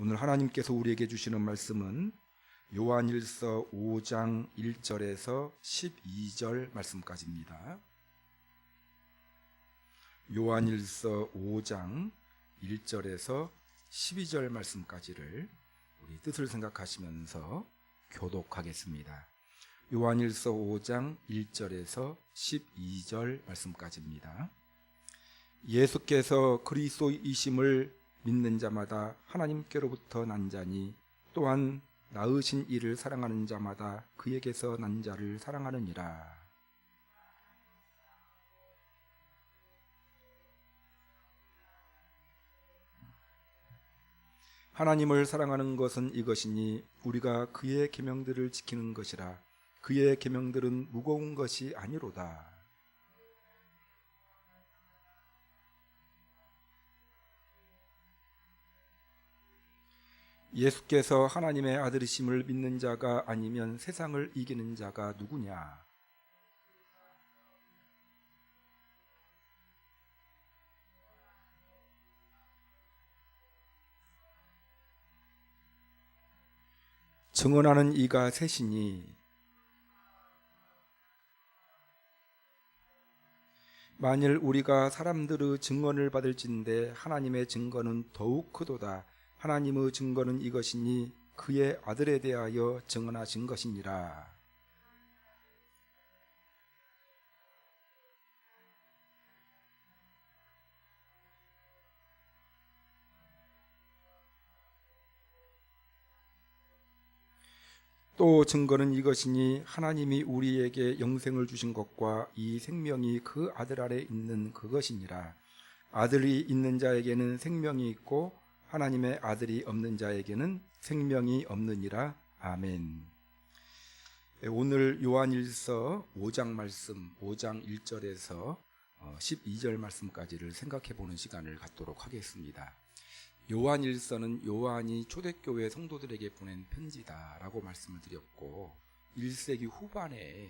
오늘 하나님께서 우리에게 주시는 말씀은 요한일서 5장 1절에서 12절 말씀까지입니다. 요한일서 5장 1절에서 12절 말씀까지를 우리 뜻을 생각하시면서 교독하겠습니다. 요한일서 5장 1절에서 12절 말씀까지입니다. 예수께서 그리스도이심을 믿는 자마다 하나님께로부터 난 자니 또한 낳으신 이를 사랑하는 자마다 그에게서 난 자를 사랑하느니라. 하나님을 사랑하는 것은 이것이니 우리가 그의 계명들을 지키는 것이라. 그의 계명들은 무거운 것이 아니로다. 예수께서 하나님의 아들이심을 믿는 자가 아니면 세상을 이기는 자가 누구냐? 증언하는 이가 셋이니 만일 우리가 사람들의 증언을 받을진대 하나님의 증거는 더욱 크도다. 하나님의 증거는 이것이니 그의 아들에 대하여 증언하신 것이니라. 또 증거는 이것이니 하나님이 우리에게 영생을 주신 것과 이 생명이 그 아들 안에 있는 그것이니라. 아들이 있는 자에게는 생명이 있고 하나님의 아들이 없는 자에게는 생명이 없느니라. 아멘. 오늘 요한일서 5장 말씀 5장 1절에서 12절 말씀까지를 생각해 보는 시간을 갖도록 하겠습니다. 요한일서는 요한이 초대교회 성도들에게 보낸 편지다라고 말씀을 드렸고 1세기 후반에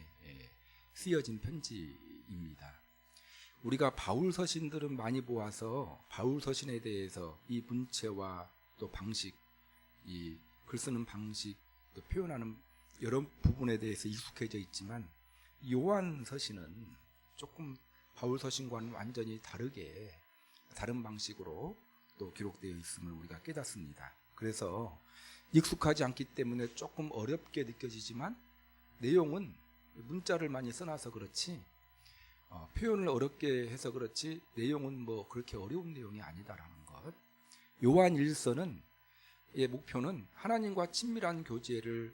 쓰여진 편지입니다. 우리가 바울 서신들은 많이 보아서 바울 서신에 대해서 이 문체와 또 방식, 이 글 쓰는 방식, 또 표현하는 여러 부분에 대해서 익숙해져 있지만 요한 서신은 조금 바울 서신과는 완전히 다르게 다른 방식으로 또 기록되어 있음을 우리가 깨닫습니다. 그래서 익숙하지 않기 때문에 조금 어렵게 느껴지지만 내용은 문자를 많이 써놔서 그렇지 표현을 어렵게 해서 그렇지 내용은 뭐 그렇게 어려운 내용이 아니다라는 것. 요한 일서는 의 목표는 하나님과 친밀한 교제를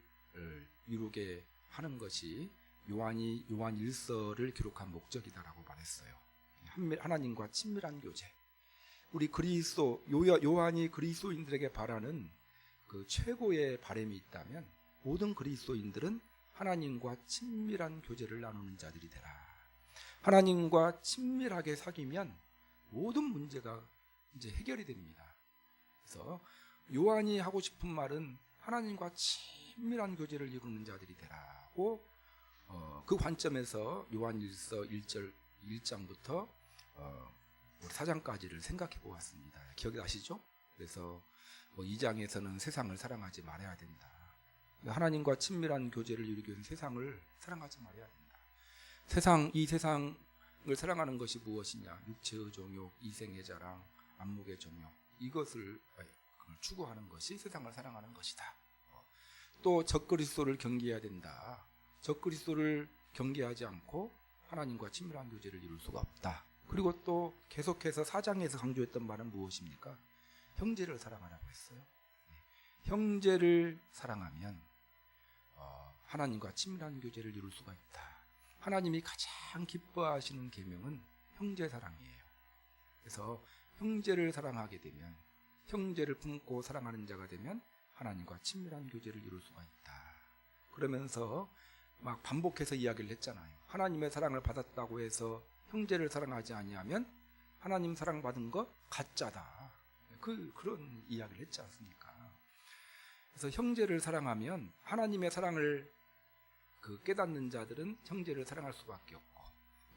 이루게 하는 것이 요한이 요한 일서를 기록한 목적이다라고 말했어요. 하나님과 친밀한 교제. 우리 요한이 그리스도인들에게 바라는 그 최고의 바람이 있다면 모든 그리스도인들은 하나님과 친밀한 교제를 나누는 자들이 되라. 하나님과 친밀하게 사귀면 모든 문제가 이제 해결이 됩니다. 그래서 요한이 하고 싶은 말은 하나님과 친밀한 교제를 이루는 자들이 되라고 그 관점에서 요한일서 1장부터 4장까지를 생각해 보았습니다. 기억나시죠? 그래서 2장에서는 세상을 사랑하지 말아야 된다. 하나님과 친밀한 교제를 이루기 위해서 세상을 사랑하지 말아야 된다. 이 세상을 사랑하는 것이 무엇이냐? 육체의 정욕, 이생의 자랑, 안목의 정욕, 이것을 추구하는 것이 세상을 사랑하는 것이다. 또 적그리스도를 경계해야 된다. 적그리스도를 경계하지 않고 하나님과 친밀한 교제를 이룰 수가 없다. 그리고 또 계속해서 4장에서 강조했던 말은 무엇입니까? 형제를 사랑하라고 했어요. 형제를 사랑하면 하나님과 친밀한 교제를 이룰 수가 있다. 하나님이 가장 기뻐하시는 계명은 형제 사랑이에요. 그래서 형제를 사랑하게 되면 형제를 품고 사랑하는 자가 되면 하나님과 친밀한 교제를 이룰 수가 있다. 그러면서 막 반복해서 이야기를 했잖아요. 하나님의 사랑을 받았다고 해서 형제를 사랑하지 아니하면 하나님 사랑받은 거 가짜다. 그런 이야기를 했지 않습니까? 그래서 형제를 사랑하면 하나님의 사랑을 깨닫는 자들은 형제를 사랑할 수밖에 없고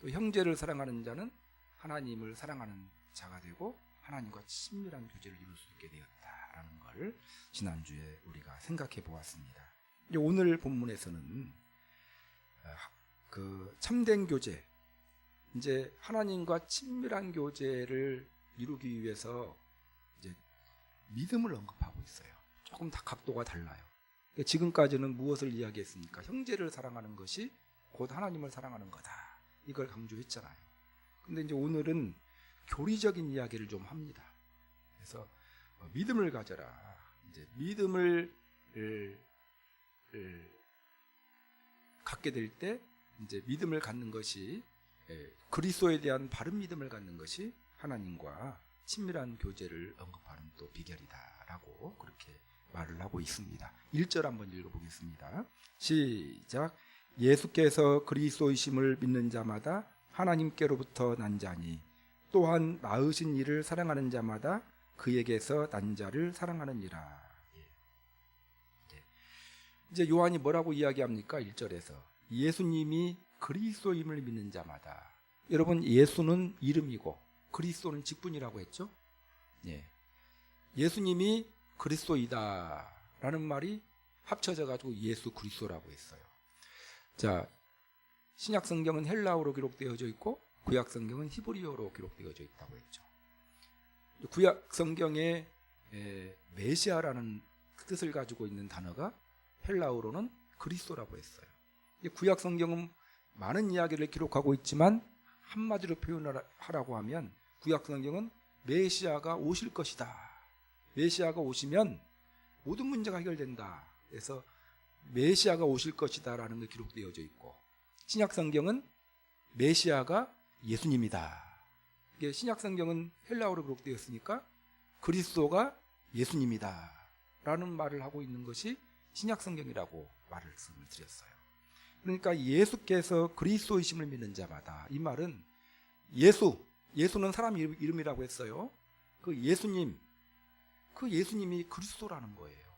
또 형제를 사랑하는 자는 하나님을 사랑하는 자가 되고 하나님과 친밀한 교제를 이룰 수 있게 되었다. 있다라는 걸 지난주에 우리가 생각해 보았습니다. 오늘 본문에서는 그 참된 교제, 이제 하나님과 친밀한 교제를 이루기 위해서 이제 믿음을 언급하고 있어요. 조금 다 각도가 달라요. 지금까지는 무엇을 이야기했습니까? 형제를 사랑하는 것이 곧 하나님을 사랑하는 거다. 이걸 강조했잖아요. 근데 이제 오늘은 교리적인 이야기를 좀 합니다. 그래서 믿음을 가져라. 이제 믿음을 갖게 될 때 이제 믿음을 갖는 것이 그리스도에 대한 바른 믿음을 갖는 것이 하나님과 친밀한 교제를 언급하는 또 비결이다라고 그렇게 말을 하고 있습니다. 1절 한번 읽어보겠습니다. 시작. 예수께서 그리스도이심을 믿는 자마다 하나님께로부터 난 자니 또한 낳으신 이를 사랑하는 자마다 그에게서 난 자를 사랑하느니라. 이제 요한이 뭐라고 이야기합니까? 1절에서 예수님이 그리스도임을 믿는 자마다. 여러분, 예수는 이름이고 그리스도는 직분이라고 했죠? 예. 예수님이 그리스도이다라는 말이 합쳐져 가지고 예수 그리스도라고 했어요. 자, 신약 성경은 헬라어로 기록되어져 있고 구약 성경은 히브리어로 기록되어져 있다고 했죠. 구약 성경에 메시아라는 뜻을 가지고 있는 단어가 헬라어로는 그리스도라고 했어요. 구약 성경은 많은 이야기를 기록하고 있지만 한마디로 표현하라고 하면 구약 성경은 메시아가 오실 것이다. 메시아가 오시면 모든 문제가 해결된다. 그래서 메시아가 오실 것이다 라는 게 기록되어져 있고, 신약 성경은 메시아가 예수님이다. 이게 신약 성경은 헬라어로 기록되었으니까 그리스도가 예수님이다 라는 말을 하고 있는 것이 신약 성경이라고 말씀을 드렸어요. 그러니까 예수께서 그리스도이심을 믿는 자마다, 이 말은 예수는 사람 이름이라고 했어요. 그 예수님, 그 예수님이 그리스도라는 거예요.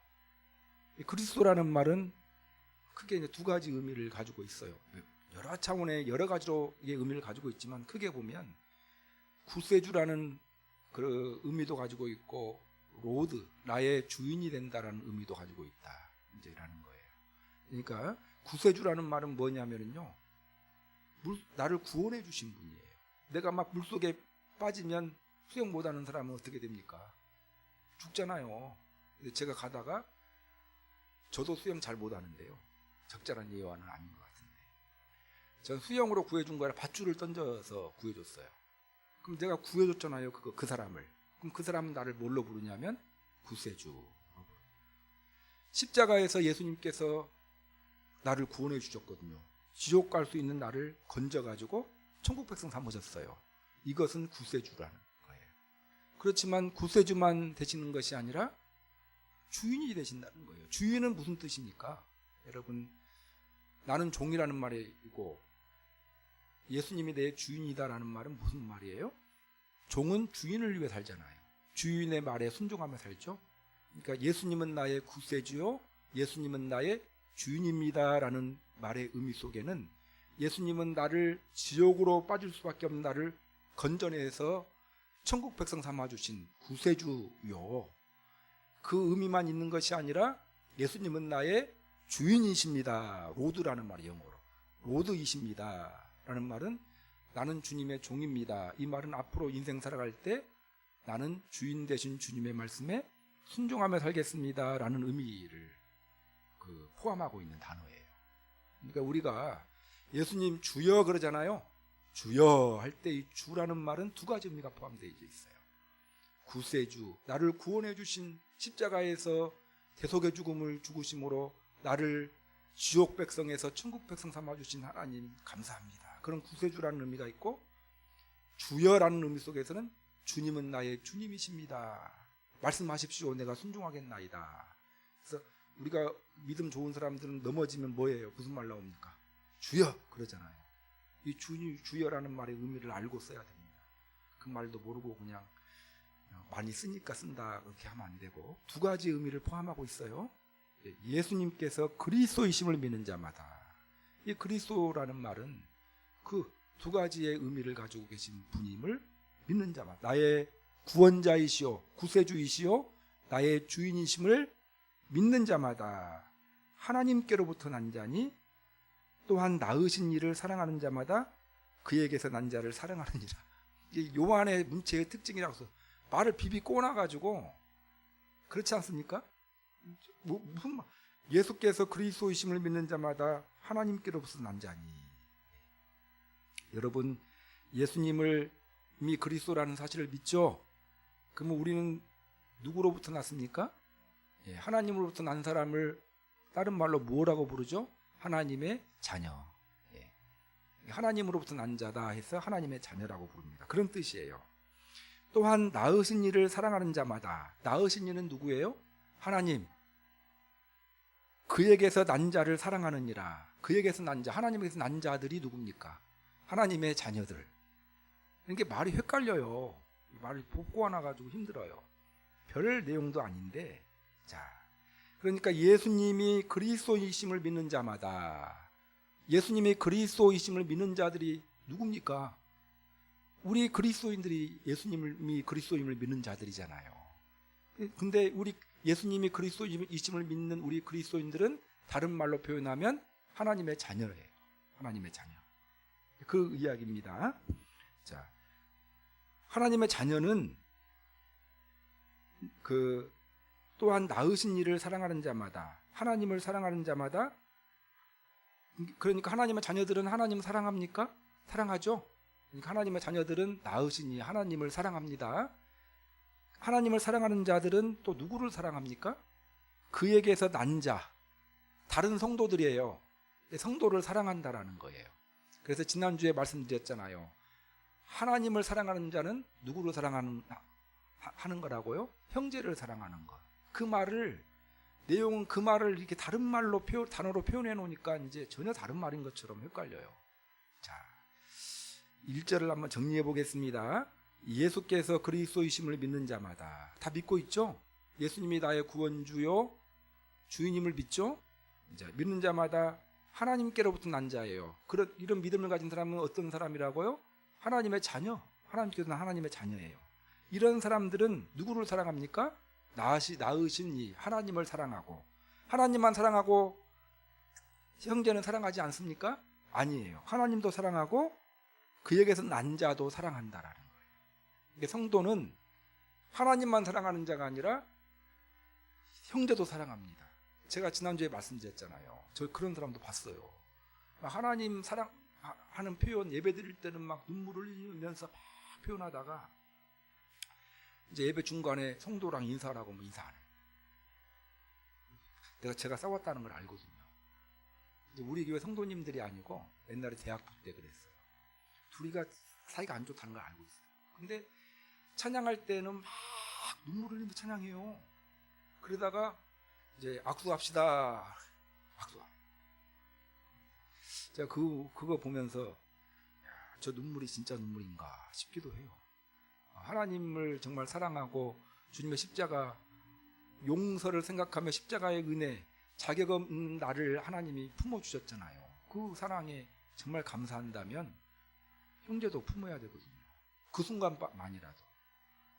그리스도라는 말은 크게 이제 두 가지 의미를 가지고 있어요. 여러 차원의 여러 가지로 이게 의미를 가지고 있지만 크게 보면 구세주라는 그 의미도 가지고 있고, 로드, 나의 주인이 된다라는 의미도 가지고 있다. 이제라는 거예요. 그러니까 구세주라는 말은 뭐냐면요, 나를 구원해 주신 분이에요. 내가 막 물속에 빠지면 수영 못하는 사람은 어떻게 됩니까? 죽잖아요. 근데 제가 가다가 저도 수영 잘 못하는데요, 적절한 예화는 아닌 것 같은데, 전 수영으로 구해준 거라 밧줄을 던져서 구해줬어요. 그럼 내가 구해줬잖아요, 그 사람을. 그럼 그 사람은 나를 뭘로 부르냐면 구세주. 십자가에서 예수님께서 나를 구원해 주셨거든요. 지옥 갈 수 있는 나를 건져가지고 천국 백성 삼으셨어요. 이것은 구세주라는 거예요. 그렇지만 구세주만 되시는 것이 아니라 주인이 되신다는 거예요. 주인은 무슨 뜻입니까? 여러분, 나는 종이라는 말이고 예수님이 내 주인이다라는 말은 무슨 말이에요? 종은 주인을 위해 살잖아요. 주인의 말에 순종하며 살죠. 그러니까 예수님은 나의 구세주요, 예수님은 나의 주인입니다라는 말의 의미 속에는 예수님은 나를 지옥으로 빠질 수밖에 없는 나를 건져내서 천국 백성 삼아주신 구세주요, 그 의미만 있는 것이 아니라 예수님은 나의 주인이십니다. 로드라는 말이 영어로 로드이십니다 라는 말은 나는 주님의 종입니다. 이 말은 앞으로 인생 살아갈 때 나는 주인 되신 주님의 말씀에 순종하며 살겠습니다 라는 의미를 포함하고 있는 단어예요. 그러니까 우리가 예수님 주여 그러잖아요. 주여 할 때 이 주라는 말은 두 가지 의미가 포함되어 있어요. 구세주, 나를 구원해 주신, 십자가에서 대속의 죽음을 죽으심으로 나를 지옥 백성에서 천국 백성 삼아주신 하나님 감사합니다. 그런 구세주라는 의미가 있고, 주여라는 의미 속에서는 주님은 나의 주님이십니다. 말씀하십시오. 내가 순종하겠나이다. 그래서 우리가 믿음 좋은 사람들은 넘어지면 뭐예요? 무슨 말 나옵니까? 주여 그러잖아요. 이 주여라는 말의 의미를 알고 써야 됩니다. 그 말도 모르고 그냥 많이 쓰니까 쓴다 그렇게 하면 안 되고, 두 가지 의미를 포함하고 있어요. 예수님께서 그리스도이심을 믿는 자마다, 이 그리스도라는 말은 그 두 가지의 의미를 가지고 계신 분임을 믿는 자마다, 나의 구원자이시오, 구세주이시오, 나의 주인이심을 믿는 자마다 하나님께로부터 난 자니 또한 낳으신 이를 사랑하는 자마다 그에게서 난 자를 사랑하느니라. 요한의 문체의 특징이라고 해서 말을 비비 꼬나가지고 그렇지 않습니까? 무슨 말? 예수께서 그리스도이심을 믿는 자마다 하나님께로부터 난 자니. 여러분, 예수님을 이미 그리스도라는 사실을 믿죠? 그러면 우리는 누구로부터 났습니까? 하나님으로부터 난 사람을 다른 말로 뭐라고 부르죠? 하나님의 자녀. 하나님으로부터 난 자다 해서 하나님의 자녀라고 부릅니다. 그런 뜻이에요. 또한 낳으신 이를 사랑하는 자마다, 낳으신 이는 누구예요? 하나님. 그에게서 난 자를 사랑하느니라. 그에게서 난 자, 하나님에게서 난 자들이 누굽니까? 하나님의 자녀들. 이게 말이 헷갈려요. 말을 복고 하나 가지고 힘들어요. 별 내용도 아닌데. 자, 그러니까 예수님이 그리스도이심을 믿는 자마다, 예수님이 그리스도이심을 믿는 자들이 누굽니까? 우리 그리스도인들이 예수님이 그리스도임을 믿는 자들이잖아요. 근데 우리 예수님이 그리스도이심을 믿는 우리 그리스도인들은 다른 말로 표현하면 하나님의 자녀예요. 하나님의 자녀. 그 이야기입니다. 자, 하나님의 자녀는 또한 낳으신 이를 사랑하는 자마다, 하나님을 사랑하는 자마다, 그러니까 하나님의 자녀들은 하나님을 사랑합니까? 사랑하죠. 그러니까 하나님의 자녀들은 낳으신 이 하나님을 사랑합니다. 하나님을 사랑하는 자들은 또 누구를 사랑합니까? 그에게서 난 자, 다른 성도들이에요. 성도를 사랑한다라는 거예요. 그래서 지난주에 말씀드렸잖아요. 하나님을 사랑하는 자는 누구를 사랑하는 거라고요? 형제를 사랑하는 것. 그 말을, 내용은 그 말을 이렇게 다른 말로 단어로 표현해 놓으니까 이제 전혀 다른 말인 것처럼 헷갈려요. 자, 1절을 한번 정리해 보겠습니다. 예수께서 그리스도이심을 믿는 자마다, 다 믿고 있죠? 예수님이 나의 구원주요 주인임을 믿죠? 이제 믿는 자마다 하나님께로부터 난 자예요. 이런 믿음을 가진 사람은 어떤 사람이라고요? 하나님의 자녀. 하나님께서는 하나님의 자녀예요. 이런 사람들은 누구를 사랑합니까? 낳으신 이 하나님을 사랑하고, 하나님만 사랑하고 형제는 사랑하지 않습니까? 아니에요. 하나님도 사랑하고 그에게서 난 자도 사랑한다라는 거예요. 이게 성도는 하나님만 사랑하는 자가 아니라 형제도 사랑합니다. 제가 지난주에 말씀드렸잖아요. 저 그런 사람도 봤어요. 하나님 사랑하는 표현, 예배 드릴 때는 막 눈물을 흘리면서 막 표현하다가 이제 예배 중간에 성도랑 인사하라고 하면 인사 안 해요. 제가 싸웠다는 걸 알거든요. 이제 우리 교회 성도님들이 아니고 옛날에 대학부 때 그랬어요. 둘이가 사이가 안 좋다는 걸 알고 있어요. 근데 찬양할 때는 막 눈물 흘리면서 찬양해요. 그러다가 이제 악수합시다. 악수. 제가 그거 보면서 저 눈물이 진짜 눈물인가 싶기도 해요. 하나님을 정말 사랑하고 주님의 십자가 용서를 생각하며 십자가의 은혜, 자격 없는 나를 하나님이 품어주셨잖아요. 그 사랑에 정말 감사한다면 형제도 품어야 되거든요. 그 순간만이라도.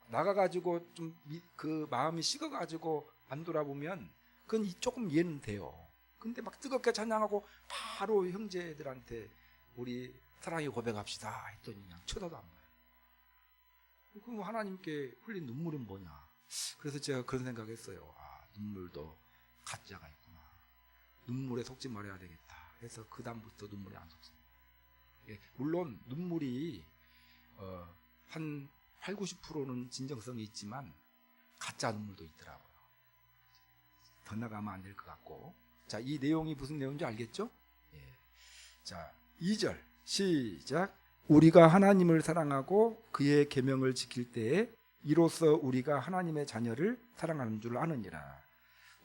나가가지고 좀 그 마음이 식어가지고 안 돌아보면 그건 조금 이해는 돼요. 근데 막 뜨겁게 찬양하고 바로 형제들한테 우리 사랑의 고백합시다 했더니 그냥 쳐다도 안 봐요. 그럼 하나님께 흘린 눈물은 뭐냐? 그래서 제가 그런 생각했어요. 눈물도 가짜가 있구나. 눈물에 속지 말아야 되겠다. 그래서 그 다음부터 눈물에 안 속습니다. 물론 눈물이 한 8, 90%는 진정성이 있지만 가짜 눈물도 있더라고요. 더 나가면 안 될 것 같고. 자, 이 내용이 무슨 내용인지 알겠죠? 자, 2절 시작. 우리가 하나님을 사랑하고 그의 계명을 지킬 때에 이로써 우리가 하나님의 자녀를 사랑하는 줄 아느니라.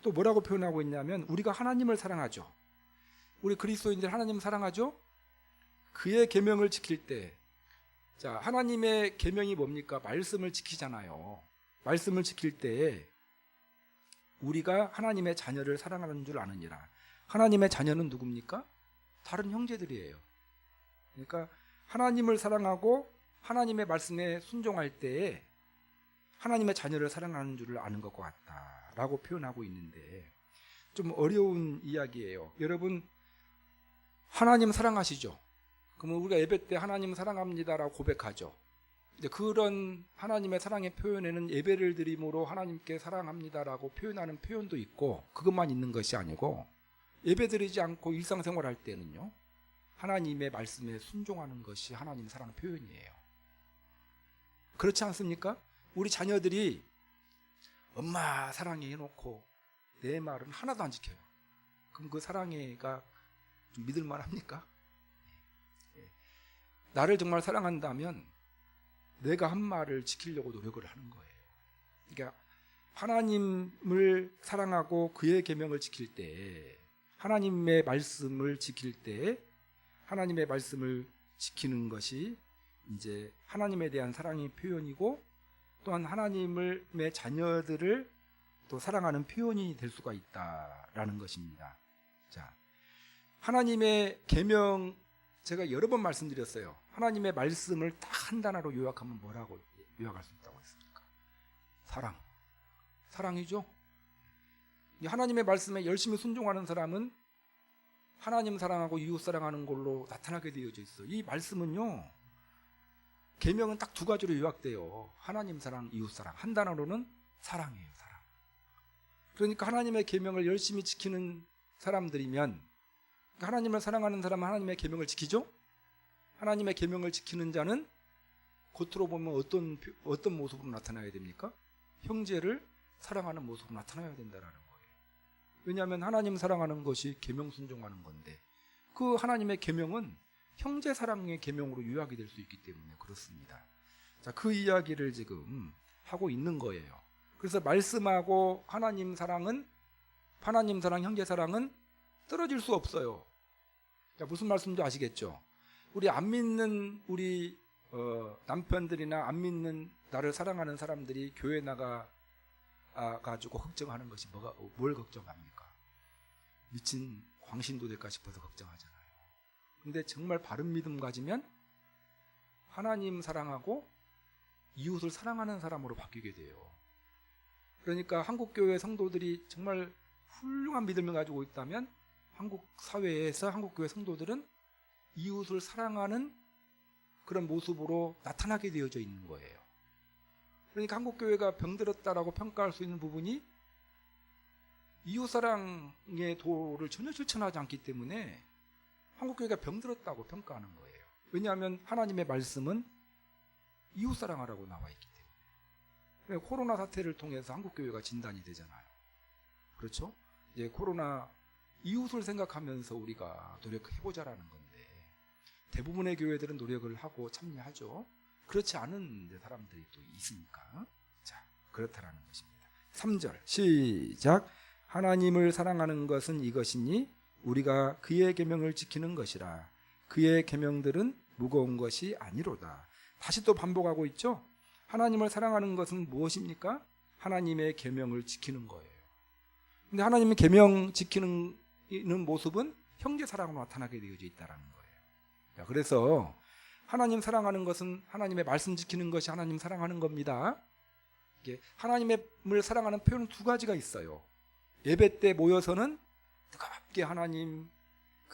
또 뭐라고 표현하고 있냐면 우리가 하나님을 사랑하죠. 우리 그리스도인들 하나님을 사랑하죠. 그의 계명을 지킬 때, 자, 하나님의 계명이 뭡니까? 말씀을 지키잖아요. 말씀을 지킬 때에 우리가 하나님의 자녀를 사랑하는 줄 아느니라. 하나님의 자녀는 누굽니까? 다른 형제들이에요. 그러니까 하나님을 사랑하고 하나님의 말씀에 순종할 때에 하나님의 자녀를 사랑하는 줄을 아는 것과 같다라고 표현하고 있는데 좀 어려운 이야기예요. 여러분, 하나님 사랑하시죠? 그러면 우리가 예배 때 하나님 사랑합니다라고 고백하죠. 근데 그런 하나님의 사랑의 표현에는 예배를 드림으로 하나님께 사랑합니다라고 표현하는 표현도 있고, 그것만 있는 것이 아니고 예배 드리지 않고 일상생활 할 때는요, 하나님의 말씀에 순종하는 것이 하나님 사랑 표현이에요. 그렇지 않습니까? 우리 자녀들이 엄마 사랑해 해놓고 내 말은 하나도 안 지켜요. 그럼 그 사랑해가 좀 믿을만 합니까? 나를 정말 사랑한다면 내가 한 말을 지키려고 노력을 하는 거예요. 그러니까 하나님을 사랑하고 그의 계명을 지킬 때, 하나님의 말씀을 지킬 때, 하나님의 말씀을 지키는 것이 이제 하나님에 대한 사랑의 표현이고, 또한 하나님의 자녀들을 또 사랑하는 표현이 될 수가 있다라는 것입니다. 자, 하나님의 계명, 제가 여러 번 말씀드렸어요. 하나님의 말씀을 딱 한 단어로 요약하면 뭐라고 요약할 수 있다고 했습니까? 사랑. 사랑이죠. 하나님의 말씀에 열심히 순종하는 사람은 하나님 사랑하고 이웃 사랑하는 걸로 나타나게 되어져 있어요. 이 말씀은요, 계명은 딱 두 가지로 요약돼요. 하나님 사랑, 이웃 사랑. 한 단어로는 사랑이에요. 사랑. 그러니까 하나님의 계명을 열심히 지키는 사람들이면, 하나님을 사랑하는 사람은 하나님의 계명을 지키죠. 하나님의 계명을 지키는 자는 겉으로 보면 어떤 모습으로 나타나야 됩니까? 형제를 사랑하는 모습으로 나타나야 된다는 거예요. 왜냐하면 하나님 사랑하는 것이 계명 순종하는 건데, 그 하나님의 계명은 형제 사랑의 계명으로 요약이 될 수 있기 때문에 그렇습니다. 자, 그 이야기를 지금 하고 있는 거예요. 그래서 말씀하고 하나님 사랑, 형제 사랑은 떨어질 수 없어요. 자, 무슨 말씀인지 아시겠죠? 우리 안 믿는 우리 남편들이나 안 믿는 나를 사랑하는 사람들이 교회 가지고 걱정하는 것이 뭘 걱정합니까? 미친 광신도 될까 싶어서 걱정하잖아요. 근데 정말 바른 믿음 가지면 하나님 사랑하고 이웃을 사랑하는 사람으로 바뀌게 돼요. 그러니까 한국교회 성도들이 정말 훌륭한 믿음을 가지고 있다면 한국 사회에서 한국교회 성도들은 이웃을 사랑하는 그런 모습으로 나타나게 되어져 있는 거예요. 그러니까 한국교회가 병들었다라고 평가할 수 있는 부분이 이웃사랑의 도를 전혀 실천하지 않기 때문에 한국교회가 병들었다고 평가하는 거예요. 왜냐하면 하나님의 말씀은 이웃사랑하라고 나와 있기 때문에. 코로나 사태를 통해서 한국교회가 진단이 되잖아요. 그렇죠? 이제 코로나 이웃을 생각하면서 우리가 노력해보자라는 건데, 대부분의 교회들은 노력을 하고 참여하죠. 그렇지 않은 사람들이 또 있으니까. 자, 그렇다라는 것입니다. 3절 시작. 하나님을 사랑하는 것은 이것이니 우리가 그의 계명을 지키는 것이라. 그의 계명들은 무거운 것이 아니로다. 다시 또 반복하고 있죠. 하나님을 사랑하는 것은 무엇입니까? 하나님의 계명을 지키는 거예요. 근데 하나님의 계명 지키는 모습은 형제 사랑으로 나타나게 되어져 있다는 거예요. 자, 그래서 하나님 사랑하는 것은 하나님의 말씀 지키는 것이 하나님 사랑하는 겁니다. 하나님을 사랑하는 표현은 두 가지가 있어요. 예배 때 모여서는 뜨겁게 하나님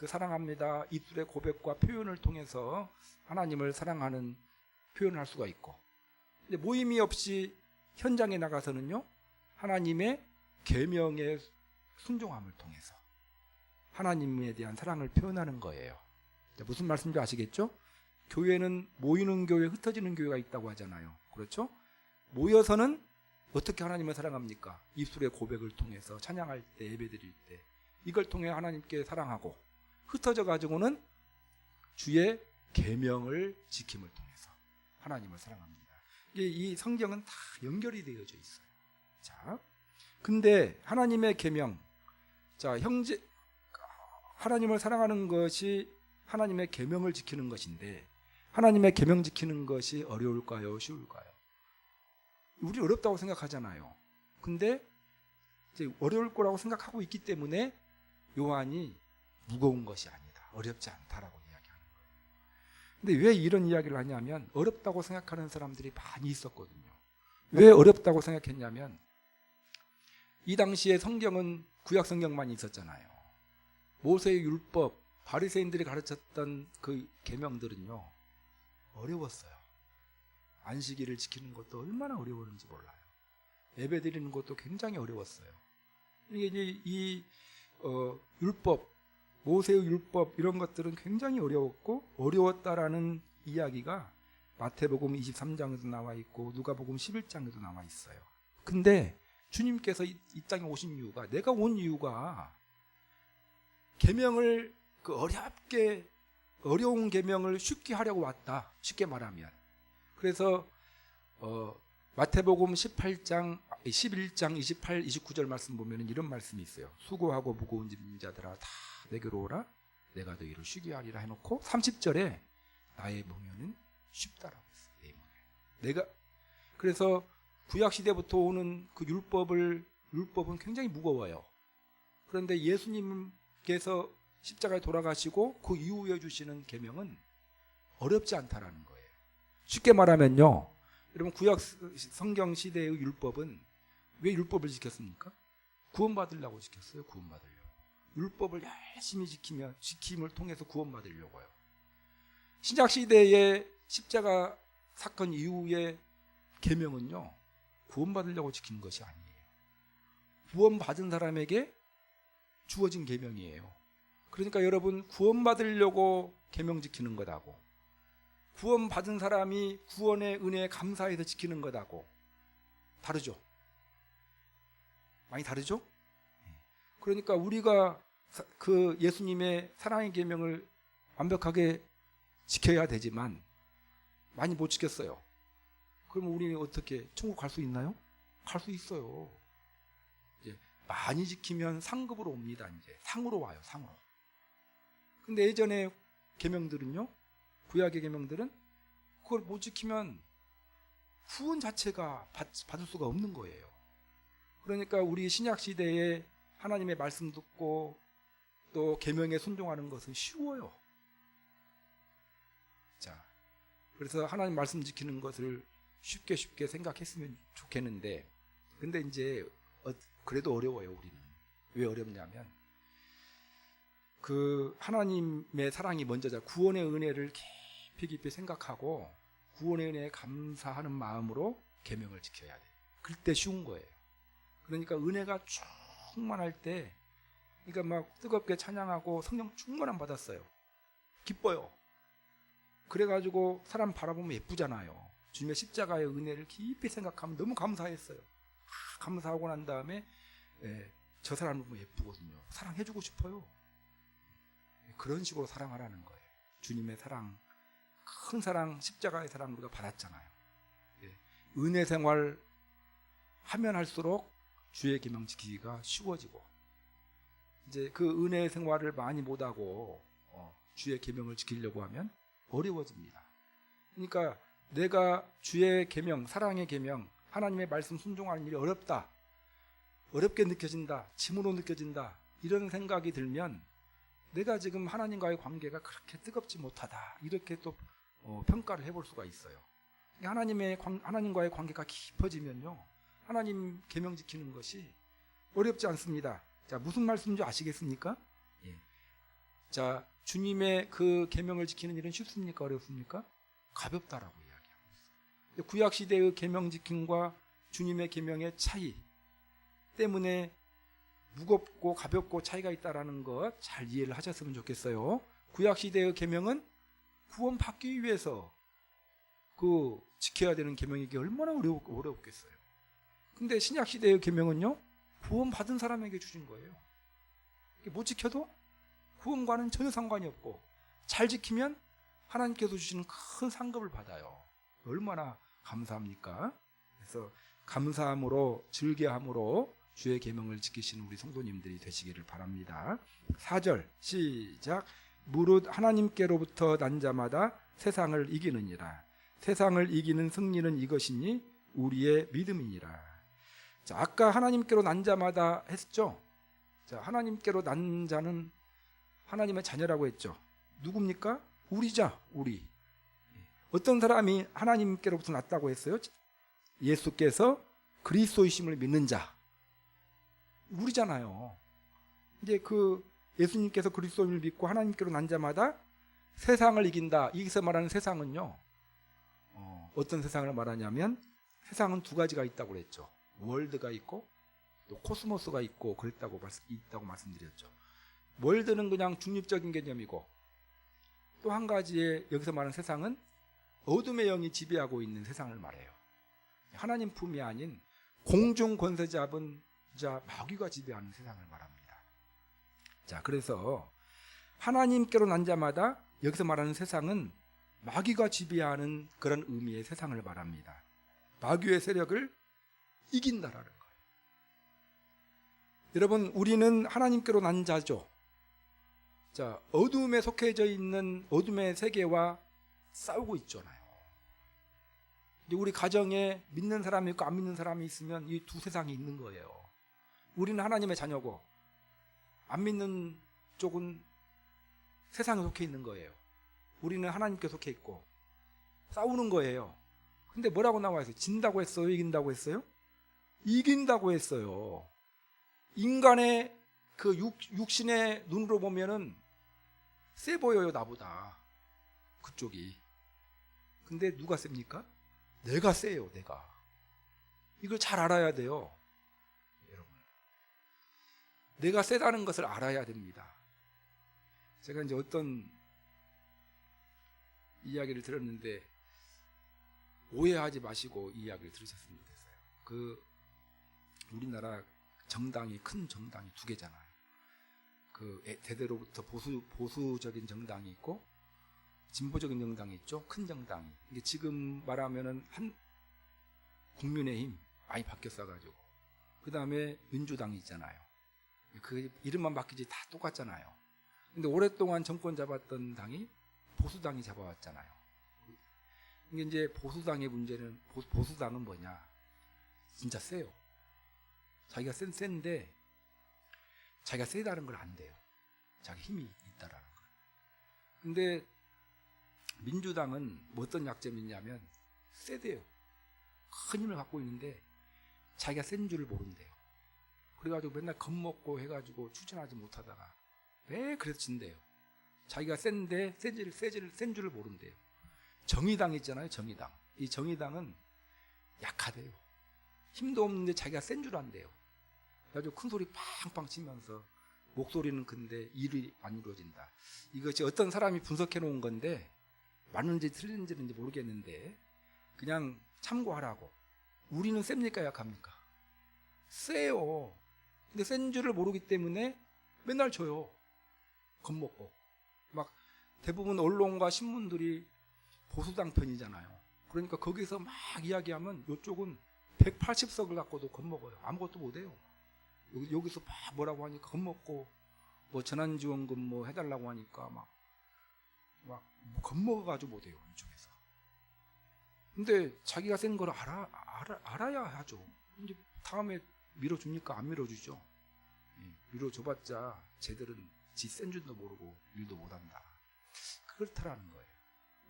사랑합니다 입술의 고백과 표현을 통해서 하나님을 사랑하는 표현을 할 수가 있고, 근데 모임이 없이 현장에 나가서는요, 하나님의 계명의 순종함을 통해서 하나님에 대한 사랑을 표현하는 거예요. 무슨 말씀인지 아시겠죠? 교회는 모이는 교회, 흩어지는 교회가 있다고 하잖아요. 그렇죠? 모여서는 어떻게 하나님을 사랑합니까? 입술의 고백을 통해서 찬양할 때, 예배드릴 때 이걸 통해 하나님께 사랑하고, 흩어져 가지고는 주의 계명을 지킴을 통해서 하나님을 사랑합니다. 이 성경은 다 연결이 되어져 있어요. 자, 근데 하나님의 계명, 자, 하나님을 사랑하는 것이 하나님의 계명을 지키는 것인데, 하나님의 계명 지키는 것이 어려울까요? 쉬울까요? 우리 어렵다고 생각하잖아요. 근데 이제 어려울 거라고 생각하고 있기 때문에 요한이 무거운 것이 아니다, 어렵지 않다라고 이야기하는 거예요. 근데 왜 이런 이야기를 하냐면 어렵다고 생각하는 사람들이 많이 있었거든요. 왜 어렵다고 생각했냐면 이 당시에 성경은 구약 성경만 있었잖아요. 모세의 율법, 바리새인들이 가르쳤던 그 계명들은요 어려웠어요. 안식일을 지키는 것도 얼마나 어려웠는지 몰라요. 예배 드리는 것도 굉장히 어려웠어요. 이게 이제 이 율법, 모세의 율법 이런 것들은 굉장히 어려웠고 어려웠다라는 이야기가 마태복음 23장에도 나와 있고 누가복음 11장에도 나와 있어요. 근데 주님께서 이 땅에 오신 이유가, 내가 온 이유가 계명을 어려운 계명을 쉽게 하려고 왔다. 쉽게 말하면. 그래서 마태복음 18장 11장 28, 29절 말씀 보면 이런 말씀이 있어요. 수고하고 무거운 짐진 자들아 다 내게로 오라. 내가 너희를 쉬게 하리라 해놓고 30절에 나의 멍에는 쉽다라고 했어요. 내가 그래서 구약 시대부터 오는 그 율법은 굉장히 무거워요. 그런데 예수님께서 십자가에 돌아가시고 그 이후에 주시는 계명은 어렵지 않다라는 거예요. 쉽게 말하면요, 여러분 구약 성경 시대의 율법은 왜 율법을 지켰습니까? 구원받으려고 지켰어요. 구원받으려고. 율법을 열심히 지킴을 통해서 구원받으려고요. 신약 시대의 십자가 사건 이후의 계명은요 구원받으려고 지키는 것이 아니에요. 구원받은 사람에게 주어진 계명이에요. 그러니까 여러분 구원받으려고 계명 지키는 것하고 구원받은 사람이 구원의 은혜에 감사해서 지키는 것하고 다르죠. 많이 다르죠? 그러니까 우리가 그 예수님의 사랑의 계명을 완벽하게 지켜야 되지만 많이 못 지켰어요. 그럼 우리 어떻게 천국 갈 수 있나요? 갈 수 있어요. 이제 많이 지키면 상급으로 옵니다. 이제 상으로 와요. 상으로. 근데 예전에 계명들은요, 구약의 계명들은 그걸 못 지키면 구원 자체가 받을 수가 없는 거예요. 그러니까 우리 신약 시대에 하나님의 말씀 듣고 또 계명에 순종하는 것은 쉬워요. 자, 그래서 하나님 말씀 지키는 것을 쉽게 생각했으면 좋겠는데, 근데 이제 그래도 어려워요. 우리는 왜 어렵냐면 그 하나님의 사랑이 먼저자, 구원의 은혜를 깊이 생각하고 구원의 은혜에 감사하는 마음으로 계명을 지켜야 돼. 그때 쉬운 거예요. 그러니까 은혜가 충만할 때, 그러니까 막 뜨겁게 찬양하고 성령 충만함 받았어요. 기뻐요. 그래가지고 사람 바라보면 예쁘잖아요. 주님의 십자가의 은혜를 깊이 생각하면 너무 감사했어요. 감사하고 난 다음에 저 사람 너무 예쁘거든요. 사랑해주고 싶어요. 그런 식으로 사랑하라는 거예요. 주님의 사랑, 큰 사랑, 십자가의 사랑 우리가 받았잖아요. 은혜 생활 하면 할수록 주의 계명 지키기가 쉬워지고, 이제 그 은혜 생활을 많이 못하고 주의 계명을 지키려고 하면 어려워집니다. 그러니까 내가 주의 계명, 사랑의 계명, 하나님의 말씀 순종하는 일이 어렵다, 어렵게 느껴진다, 짐으로 느껴진다, 이런 생각이 들면 내가 지금 하나님과의 관계가 그렇게 뜨겁지 못하다, 이렇게 또 평가를 해볼 수가 있어요. 하나님과의 관계가 깊어지면요, 하나님 계명 지키는 것이 어렵지 않습니다. 자, 무슨 말씀인지 아시겠습니까? 예. 자, 주님의 그 계명을 지키는 일은 쉽습니까? 어렵습니까? 가볍다라고 이야기하고 있어요. 구약 시대의 계명 지킴과 주님의 계명의 차이 때문에 무겁고 가볍고 차이가 있다라는 것 잘 이해를 하셨으면 좋겠어요. 구약 시대의 계명은 구원받기 위해서 그 지켜야 되는 계명이기 얼마나 어렵겠어요. 근데 신약 시대의 계명은요, 구원받은 사람에게 주신 거예요. 못 지켜도 구원과는 전혀 상관이 없고 잘 지키면 하나님께서 주시는 큰 상급을 받아요. 얼마나 감사합니까? 그래서 감사함으로, 즐겨함으로 주의 계명을 지키시는 우리 성도님들이 되시기를 바랍니다. 4절 시작. 무릇 하나님께로부터 난 자마다 세상을 이기느니라. 세상을 이기는 승리는 이것이니 우리의 믿음이니라. 자, 아까 하나님께로 난 자마다 했죠. 자, 하나님께로 난 자는 하나님의 자녀라고 했죠. 누굽니까? 우리자, 우리. 어떤 사람이 하나님께로부터 났다고 했어요? 예수께서 그리스도이심을 믿는 자, 우리잖아요. 이제 그 예수님께서 그리스도를 믿고 하나님께로 난 자마다 세상을 이긴다. 여기서 말하는 세상은요, 어떤 세상을 말하냐면 세상은 두 가지가 있다고 그랬죠. 월드가 있고 또 코스모스가 있고 있다고 말씀드렸죠. 월드는 그냥 중립적인 개념이고, 또 한 가지의 여기서 말하는 세상은 어둠의 영이 지배하고 있는 세상을 말해요. 하나님 품이 아닌 공중 권세 잡은 자 마귀가 지배하는 세상을 말합니다. 자, 그래서 하나님께로 난 자마다 여기서 말하는 세상은 마귀가 지배하는 그런 의미의 세상을 말합니다. 마귀의 세력을 이긴다라는 거예요. 여러분, 우리는 하나님께로 난 자죠. 자, 어둠에 속해져 있는 어둠의 세계와 싸우고 있잖아요. 이제 우리 가정에 믿는 사람이 있고 안 믿는 사람이 있으면 이 두 세상이 있는 거예요. 우리는 하나님의 자녀고 안 믿는 쪽은 세상에 속해 있는 거예요. 우리는 하나님께 속해 있고 싸우는 거예요. 근데 뭐라고 나와 있어요? 진다고 했어요? 이긴다고 했어요? 이긴다고 했어요. 인간의 그 육신의 눈으로 보면은 세 보여요, 나보다. 그쪽이. 근데 누가 셉니까? 내가 세요, 내가. 이걸 잘 알아야 돼요, 여러분. 내가 세다는 것을 알아야 됩니다. 제가 이제 어떤 이야기를 들었는데 오해하지 마시고 이 이야기를 들으셨으면 좋겠어요. 그 우리나라 정당이, 큰 정당이 두 개잖아요. 그 대대로부터 보수적인 정당이 있고 진보적인 정당이 있죠. 큰 정당이. 이게 지금 말하면은 한 국민의힘 많이 바뀌었어가지고, 그 다음에 민주당이 있잖아요. 그 이름만 바뀌지 다 똑같잖아요. 근데 오랫동안 정권 잡았던 당이 보수당이 잡아왔잖아요. 이게 이제 보수당의 문제는, 보수당은 뭐냐? 진짜 세요. 자기가 센데 자기가 세다는 걸 안 돼요. 자기 힘이 있다라는 걸. 근데 민주당은 뭐 어떤 약점이 있냐면 세대요. 큰 힘을 갖고 있는데 자기가 센 줄을 모른대요. 그래가지고 맨날 겁먹고 해가지고 추진하지 못하다가 왜 그래서 진대요. 자기가 센데 센 줄을 모른대요. 정의당 있잖아요, 정의당. 이 정의당은 약하대요. 힘도 없는데 자기가 센 줄 안대요. 그래가지고 큰 소리 팡팡 치면서 목소리는 큰데 일이 안 이루어진다. 이것이 어떤 사람이 분석해 놓은 건데 맞는지 틀린지는 모르겠는데 그냥 참고하라고. 우리는 셉니까, 약합니까? 세요. 근데 센 줄을 모르기 때문에 맨날 져요. 겁먹고. 막 대부분 언론과 신문들이 보수당 편이잖아요. 그러니까 거기서 막 이야기하면 이쪽은 180석을 갖고도 겁먹어요. 아무것도 못해요. 여기서 막 뭐라고 하니까 겁먹고, 뭐 재난지원금 뭐 해달라고 하니까 막 겁먹어가지고 못해요, 이쪽에서. 근데 자기가 센 걸 알아야 하죠. 이제 다음에 밀어줍니까? 안 밀어주죠. 밀어줘봤자 쟤들은 지 센 줄도 모르고 일도 못한다. 그렇다라는 거예요.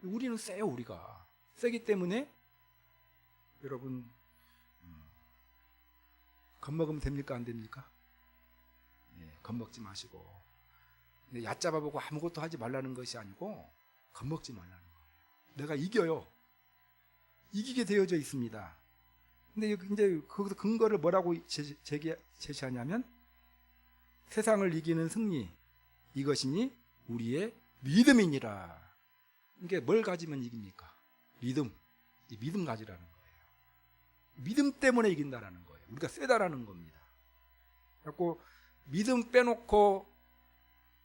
우리는 세요, 우리가. 세기 때문에 여러분, 겁먹으면 됩니까, 안 됩니까? 겁먹지 마시고. 근데 얕잡아보고 아무것도 하지 말라는 것이 아니고 겁먹지 말라는 거예요. 내가 이겨요. 이기게 되어져 있습니다. 근데 이제 거기서 근거를 뭐라고 제시하냐면 세상을 이기는 승리, 이것이니 우리의 믿음이니라. 이게 뭘 가지면 이깁니까? 믿음. 믿음 가지라는 거예요. 믿음 때문에 이긴다라는 거예요. 우리가 세다라는 겁니다. 그래서 믿음 빼놓고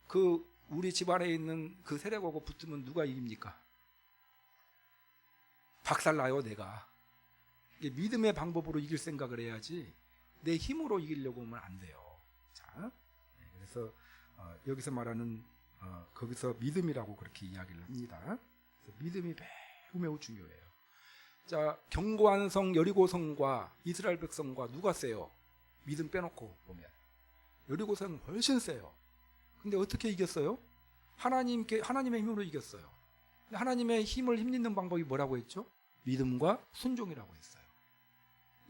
그 우리 집안에 있는 그 세력하고 붙으면 누가 이깁니까? 박살나요, 내가. 믿음의 방법으로 이길 생각을 해야지 내 힘으로 이기려고 하면 안 돼요. 자, 그래서 여기서 말하는 거기서 믿음이라고 그렇게 이야기를 합니다. 믿음이 매우 중요해요. 자, 견고한 성 여리고성과 이스라엘 백성과 누가 세요? 믿음 빼놓고 보면 여리고성은 훨씬 세요. 근데 어떻게 이겼어요? 하나님의 힘으로 이겼어요. 하나님의 힘을 힘입는 방법이 뭐라고 했죠? 믿음과 순종이라고 했어요.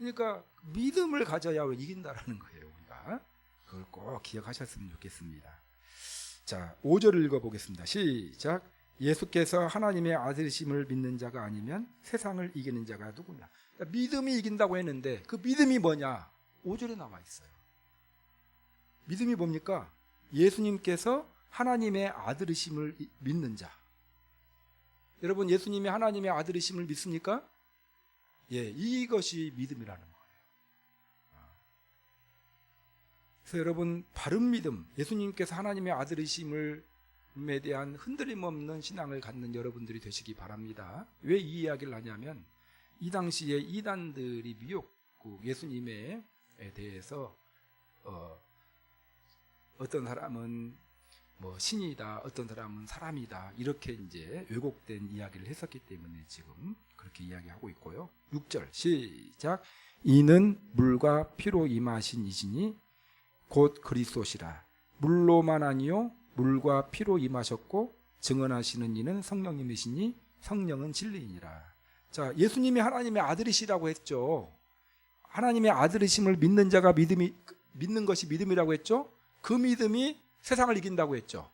그러니까 믿음을 가져야 이긴다라는 거예요. 우리가 그걸 꼭 기억하셨으면 좋겠습니다. 자, 5절을 읽어보겠습니다. 시작. 예수께서 하나님의 아들이심을 믿는 자가 아니면 세상을 이기는 자가 누구냐. 그러니까 믿음이 이긴다고 했는데 그 믿음이 뭐냐? 5절에 나와 있어요. 믿음이 뭡니까? 예수님께서 하나님의 아들이심을 믿는 자. 여러분, 예수님이 하나님의 아들이심을 믿습니까? 예, 이것이 믿음이라는 거예요. 그래서 여러분, 바른 믿음, 예수님께서 하나님의 아들이심에 대한 흔들림 없는 신앙을 갖는 여러분들이 되시기 바랍니다. 왜 이 이야기를 하냐면 이 당시에 이단들이 미혹국 예수님에 대해서 어떤 사람은 뭐 신이다, 어떤 사람은 사람이다, 이렇게 이제 왜곡된 이야기를 했었기 때문에 지금 그렇게 이야기하고 있고요. 6절 시작. 이는 물과 피로 임하신 이시니 곧 그리스도시라. 물로만 아니요 물과 피로 임하셨고 증언하시는 이는 성령님이시니 성령은 진리이니라. 자, 예수님이 하나님의 아들이시라고 했죠. 하나님의 아들이심을 믿는 자가 믿는 것이 믿음이라고 했죠. 그 믿음이 세상을 이긴다고 했죠.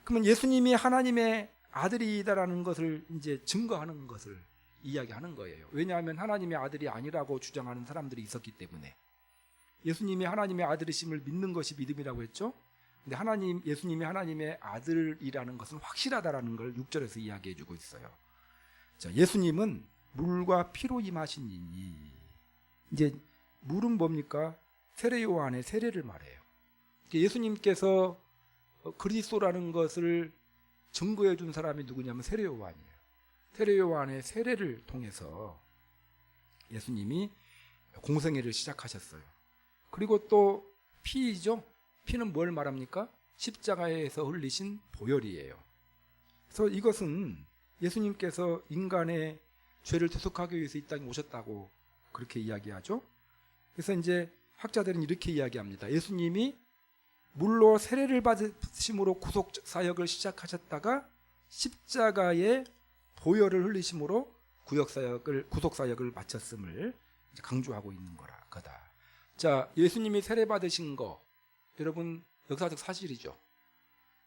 그러면 예수님이 하나님의 아들이다라는 것을 이제 증거하는 것을 이야기하는 거예요. 왜냐하면 하나님의 아들이 아니라고 주장하는 사람들이 있었기 때문에. 예수님이 하나님의 아들이심을 믿는 것이 믿음이라고 했죠. 근데 예수님이 하나님의 아들이라는 것은 확실하다라는 걸 6절에서 이야기해 주고 있어요. 자, 예수님은 물과 피로 임하신 이니, 이제 물은 뭡니까? 세례 요한의 세례를 말해요. 예수님께서 그리스도라는 것을 증거해 준 사람이 누구냐면 세례 요한이에요. 세례 요한의 세례를 통해서 예수님이 공생애를 시작하셨어요. 그리고 또 피이죠. 피는 뭘 말합니까? 십자가에서 흘리신 보혈이에요. 그래서 이것은 예수님께서 인간의 죄를 대속하기 위해서 이 땅에 오셨다고 그렇게 이야기하죠. 그래서 이제 학자들은 이렇게 이야기합니다. 예수님이 물로 세례를 받으심으로 구속 사역을 시작하셨다가 십자가에 보혈을 흘리심으로 구속 사역을 마쳤음을 강조하고 있는 거다. 자, 예수님이 세례 받으신 거, 여러분 역사적 사실이죠.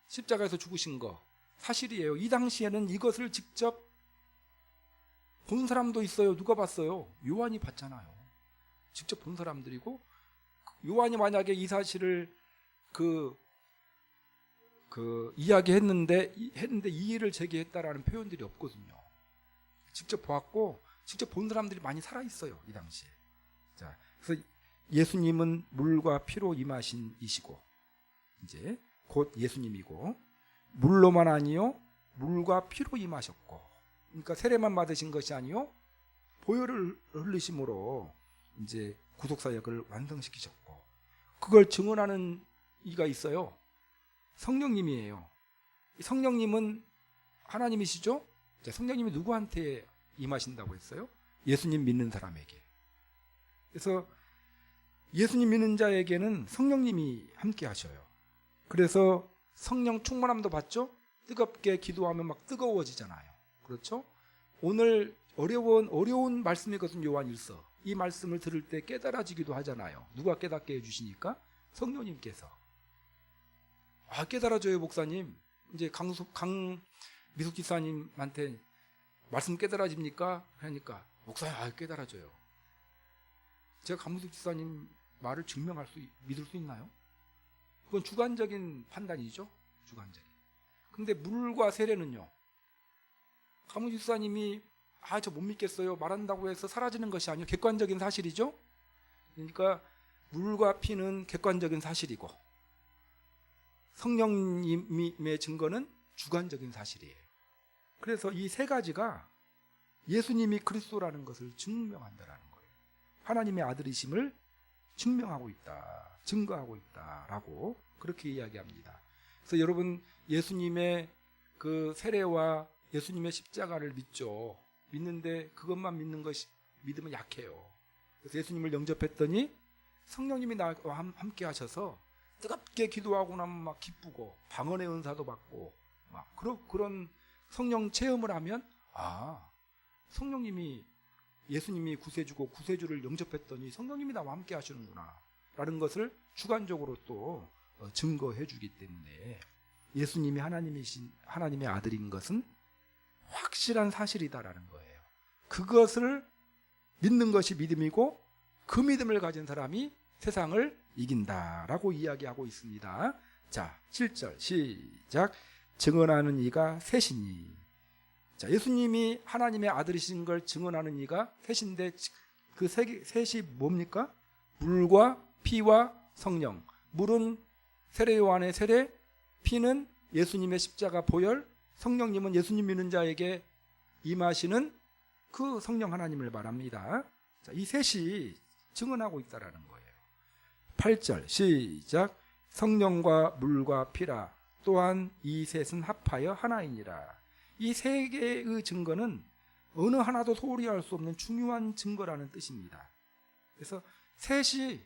십자가에서 죽으신 거 사실이에요. 이 당시에는 이것을 직접 본 사람도 있어요. 누가 봤어요? 요한이 봤잖아요. 직접 본 사람들이고, 요한이 만약에 이 사실을 이야기했는데 이의를 제기했다라는 표현들이 없거든요. 직접 보았고 직접 본 사람들이 많이 살아 있어요, 이 당시에. 자, 그래서 예수님은 물과 피로 임하신 이시고, 이제 곧 예수님이고, 물로만 아니요 물과 피로 임하셨고, 그러니까 세례만 받으신 것이 아니요 보혈을 흘리심으로 이제 구속 사역을 완성시키셨고, 그걸 증언하는 이가 있어요. 성령님이에요. 성령님은 하나님이시죠? 자, 성령님이 누구한테 임하신다고 했어요? 예수님 믿는 사람에게. 그래서 예수님 믿는 자에게는 성령님이 함께 하셔요. 그래서 성령 충만함도 받죠? 뜨겁게 기도하면 막 뜨거워지잖아요. 그렇죠? 오늘 어려운 말씀이거든, 요한 1서. 이 말씀을 들을 때 깨달아지기도 하잖아요. 누가 깨닫게 해주시니까? 성령님께서. 아, 깨달아져요, 목사님. 이제 강미숙 집사님한테 말씀 깨달아집니까? 하니까 목사님, 아, 깨달아져요. 제가 강미숙 집사님 말을 믿을 수 있나요? 그건 주관적인 판단이죠. 주관적인. 근데 물과 세례는요, 강미숙 집사님이 아, 저 못 믿겠어요 말한다고 해서 사라지는 것이 아니에요. 객관적인 사실이죠. 그러니까 물과 피는 객관적인 사실이고, 성령님의 증거는 주관적인 사실이에요. 그래서 이 세 가지가 예수님이 그리스도라는 것을 증명한다라는 거예요. 하나님의 아들이심을 증명하고 있다, 증거하고 있다라고 그렇게 이야기합니다. 그래서 여러분, 예수님의 그 세례와 예수님의 십자가를 믿죠. 믿는데 그것만 믿으면 약해요. 그래서 예수님을 영접했더니 성령님이 나와 함께 하셔서 뜨겁게 기도하고 나면 막 기쁘고 방언의 은사도 받고 막 그런 성령 체험을 하면, 아, 성령님이 예수님이 구세주고 구세주를 영접했더니 성령님이 나와 함께 하시는구나 라는 것을 주관적으로 또 증거해 주기 때문에 예수님이 하나님의 아들인 것은 확실한 사실이다라는 거예요. 그것을 믿는 것이 믿음이고 그 믿음을 가진 사람이 세상을 이긴다라고 이야기하고 있습니다. 자, 7절 시작. 증언하는 이가 셋이니. 자, 예수님이 하나님의 아들이신 걸 증언하는 이가 셋인데 그 셋이 뭡니까? 물과 피와 성령. 물은 세례 요한의 세례, 피는 예수님의 십자가 보혈, 성령님은 예수님 믿는 자에게 임하시는 그 성령 하나님을 말합니다. 자, 이 셋이 증언하고 있다라는 거예요. 8절 시작. 성령과 물과 피라. 또한 이 셋은 합하여 하나이니라. 이 세 개의 증거는 어느 하나도 소홀히 할 수 없는 중요한 증거라는 뜻입니다. 그래서 셋이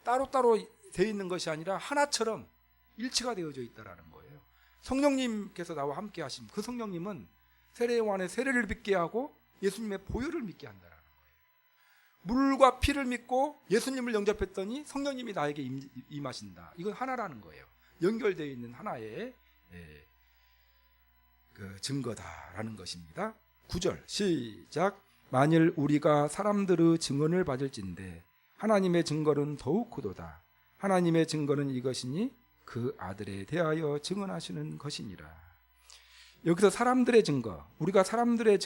따로따로 되어 있는 것이 아니라 하나처럼 일치가 되어져 있다라는 거예요. 성령님께서 나와 함께 하심. 그 성령님은 세례 요한의 세례를 믿게 하고 예수님의 보혈을 믿게 한다라는 거예요. 물과 피를 믿고 예수님을 영접했더니 성령님이 나에게 임하신다. 이건 하나라는 거예요. 연결되어 있는 하나의 그 증거다라는 것입니다. 9절 시작. 만일 우리가 사람들의 증언을 받을진대 하나님의 증거는 더욱 크도다. 하나님의 증거는 이것이니 그 아들에 대하여 증언하시는 것이니라. 여기서 사람들의 증거, 우리가 사람들의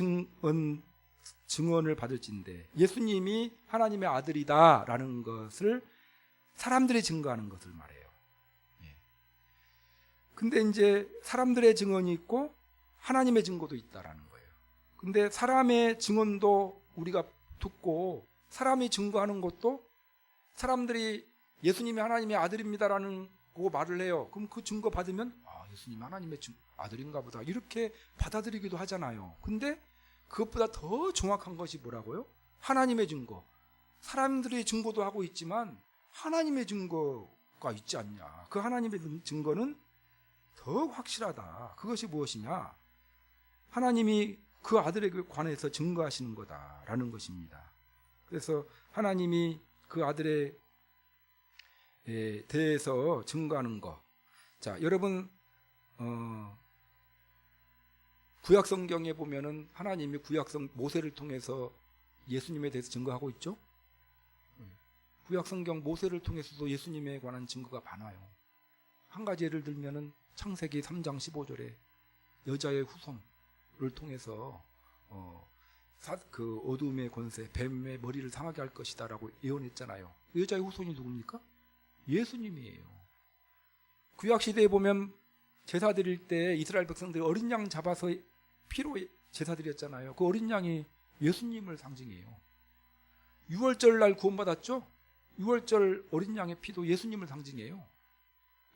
증언을 받을진대 예수님이 하나님의 아들이다라는 것을 사람들이 증거하는 것을 말해요. 근데 이제 사람들의 증언이 있고 하나님의 증거도 있다라는 거예요. 근데 사람의 증언도 우리가 듣고 사람이 증거하는 것도 사람들이 예수님이 하나님의 아들입니다라는 거 말을 해요. 그럼 그 증거 받으면 예수님이 하나님의 아들인가 보다 이렇게 받아들이기도 하잖아요. 근데 그것보다 더 정확한 것이 뭐라고요? 하나님의 증거. 사람들의 증거도 하고 있지만 하나님의 증거가 있지 않냐. 그 하나님의 증거는 더욱 확실하다. 그것이 무엇이냐? 하나님이 그 아들에게 관해서 증거하시는 거다라는 것입니다. 그래서 하나님이 그 아들에 대해서 증거하는 것. 자, 여러분 구약 성경에 보면은 하나님이 모세를 통해서 예수님에 대해서 증거하고 있죠. 구약 성경 모세를 통해서도 예수님에 관한 증거가 많아요. 한 가지 예를 들면은 창세기 3장 15절에 여자의 후손을 통해서 그 어둠의 권세, 뱀의 머리를 상하게 할 것이다라고 예언했잖아요. 여자의 후손이 누굽니까? 예수님이에요. 구약 시대에 보면 제사 드릴 때 이스라엘 백성들이 어린 양 잡아서 피로 제사 드렸잖아요. 그 어린 양이 예수님을 상징해요. 유월절 날 구원받았죠? 유월절 어린 양의 피도 예수님을 상징해요.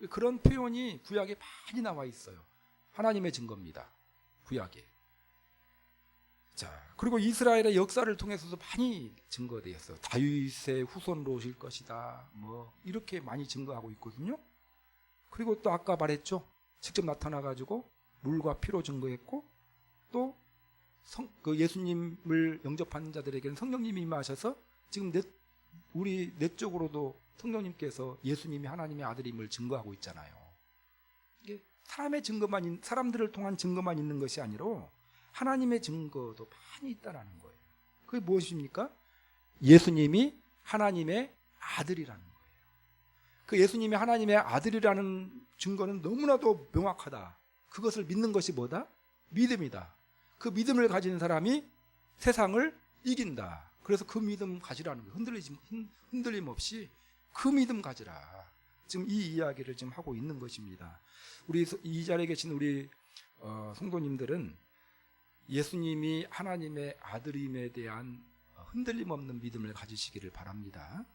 그런 표현이 구약에 많이 나와 있어요. 하나님의 증거입니다. 구약에. 자, 그리고 이스라엘의 역사를 통해서도 많이 증거되어 있어요. 다윗의 후손으로 오실 것이다. 뭐 이렇게 많이 증거하고 있거든요. 그리고 또 아까 말했죠. 직접 나타나 가지고 물과 피로 증거했고 또 그 예수님을 영접하는 자들에게는 성령님이 임하셔서 지금 우리 내적으로도 성령님께서 예수님이 하나님의 아들임을 증거하고 있잖아요. 이게 사람들을 통한 증거만 있는 것이 아니라 하나님의 증거도 많이 있다라는 거예요. 그게 무엇입니까? 예수님이 하나님의 아들이라는 거예요. 그 예수님이 하나님의 아들이라는 증거는 너무나도 명확하다. 그것을 믿는 것이 뭐다? 믿음이다. 그 믿음을 가진 사람이 세상을 이긴다. 그래서 그 믿음 가지라는 거예요. 흔들림 없이 그 믿음 가지라. 지금 이 이야기를 지금 하고 있는 것입니다. 우리 이 자리에 계신 우리 성도님들은 예수님이 하나님의 아들임에 대한 흔들림 없는 믿음을 가지시기를 바랍니다.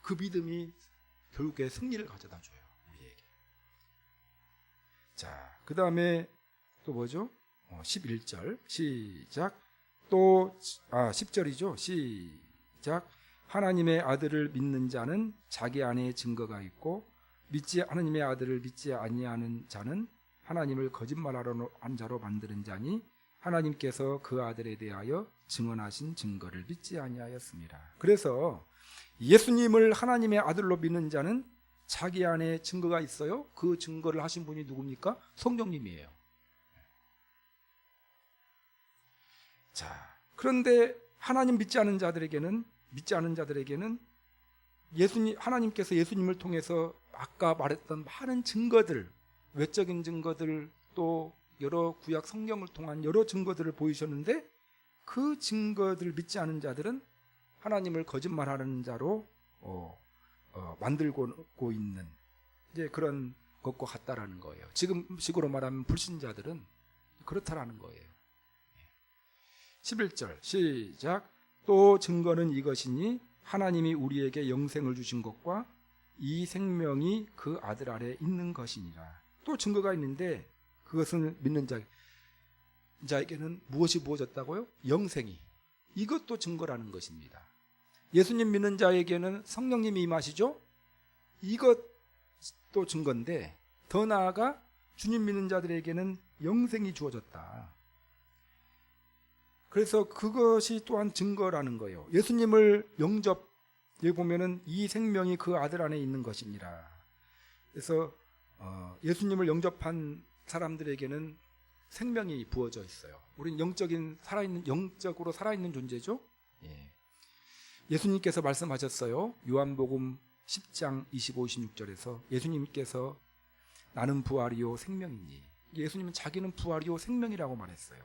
그 믿음이 결국에 승리를 가져다 줘요. 우리에게. 자, 그 다음에 또 뭐죠? 11절 시작. 또 10절이죠. 시작. 하나님의 아들을 믿는 자는 자기 안에 증거가 있고 하나님의 아들을 믿지 아니하는 자는 하나님을 거짓말하러 한 자로 만드는 자니 하나님께서 그 아들에 대하여 증언하신 증거를 믿지 아니하였습니다. 그래서 예수님을 하나님의 아들로 믿는 자는 자기 안에 증거가 있어요. 그 증거를 하신 분이 누굽니까? 성령님이에요. 자, 그런데 하나님 믿지 않은 자들에게는 하나님께서 예수님을 통해서 아까 말했던 많은 증거들, 외적인 증거들, 또 여러 구약 성경을 통한 여러 증거들을 보이셨는데 그 증거들을 믿지 않은 자들은 하나님을 거짓말하는 자로 만들고 있는 이제 그런 것과 같다라는 거예요. 지금식으로 말하면 불신자들은 그렇다라는 거예요. 11절 시작. 또 증거는 이것이니 하나님이 우리에게 영생을 주신 것과 이 생명이 그 아들 아래 있는 것이니라. 또 증거가 있는데 그것을 믿는 자에게는 무엇이 부어졌다고요? 영생이. 이것도 증거라는 것입니다. 예수님 믿는 자에게는 성령님이 임하시죠? 이것도 증거인데 더 나아가 주님 믿는 자들에게는 영생이 주어졌다. 그래서 그것이 또한 증거라는 거예요. 예수님을 여기 보면은 이 생명이 그 아들 안에 있는 것이니라. 그래서 예수님을 영접한 사람들에게는 생명이 부어져 있어요. 우리는 영적으로 살아있는 존재죠. 예수님께서 말씀하셨어요. 요한복음 10장 25, 26절에서 예수님께서 나는 부활이요 생명이니. 예수님은 자기는 부활이요 생명이라고 말했어요.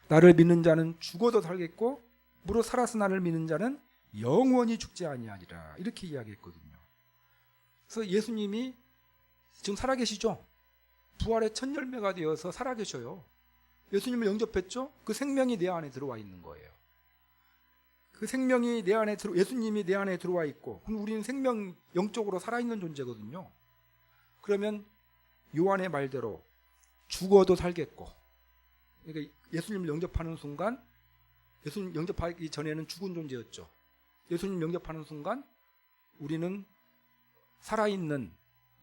나를 믿는 자는 죽어도 살겠고 무릇 살아서 나를 믿는 자는 영원히 죽지 아니하리라. 이렇게 이야기했거든요. 그래서 예수님이 지금 살아계시죠? 부활의 첫 열매가 되어서 살아계셔요. 예수님을 영접했죠? 그 생명이 내 안에 들어와 있는 거예요. 그 생명이 예수님이 내 안에 들어와 있고, 그럼 우리는 영적으로 살아있는 존재거든요. 그러면 요한의 말대로 죽어도 살겠고, 그러니까 예수님을 영접하는 순간, 예수님 영접하기 전에는 죽은 존재였죠. 예수님 영접하는 순간 우리는